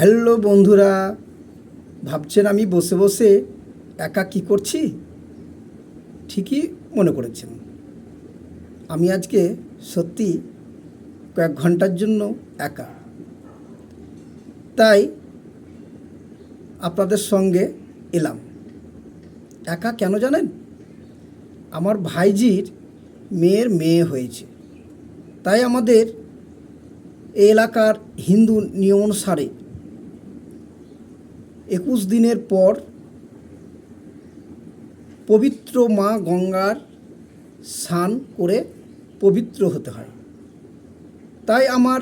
Hello বন্ধুরা, ভাবছেন আমি বসে বসে একা কী করছি? ঠিকই মনে করেছেন। আমি আজকে সত্যি কয়েক ঘন্টার জন্য একা, তাই আপনাদের সঙ্গে এলাম। একা কেন জানেন? আমার ভাইজির মেয়ের মেয়ে হয়েছে, তাই আমাদের এই এলাকার হিন্দু নিয়ম অনুসারে 21 দিনের পর পবিত্র মা গঙ্গার স্নান করে পবিত্র হতে হয়। তাই আমার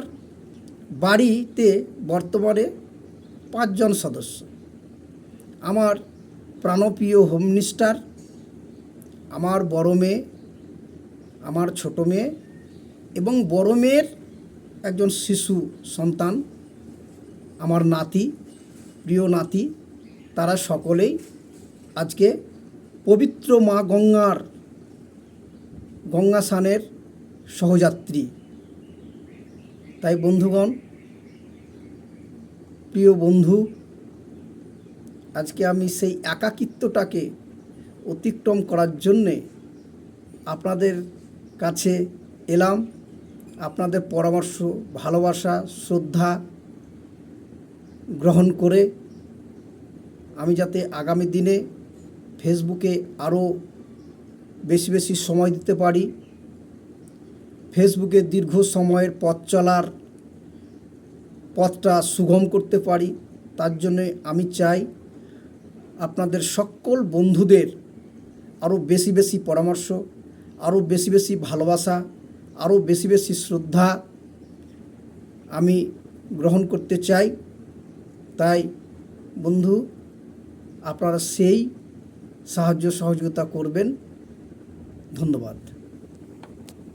বাড়িতে বর্তমানে 5 জন সদস্য। আমার প্রাণপ্রিয় হোম মিনিস্টার, আমার বড় মেয়ে, আমার ছোট মেয়ে এবং বড় মেয়ের একজন শিশু সন্তান, আমার নাতি, প্রিয় নাতি, তারা সকলেই আজকে পবিত্র মা গঙ্গা স্নানের সহযাত্রী। তাই বন্ধুগণ, প্রিয় বন্ধু, আজকে আমি সেই একাকিত্বটাকে অতিক্রম করার জন্যে আপনাদের কাছে এলাম। আপনাদের পরামর্শ, ভালোবাসা, শ্রদ্ধা গ্রহণ করে আমি যাতে আগামী দিনে ফেসবুকে আরও বেশি বেশি সময় দিতে পারি, ফেসবুকে দীর্ঘ সময়ের পথ চলার পথটা সুগম করতে পারি, তার জন্যে আমি চাই আপনাদের সকল বন্ধুদের আরও বেশি বেশি পরামর্শ, আরও বেশি বেশি ভালোবাসা, আরও বেশি বেশি শ্রদ্ধা আমি গ্রহণ করতে চাই। তাই বন্ধু, আপনারা সেই সাহায্য সহযোগিতা করবেন। ধন্যবাদ।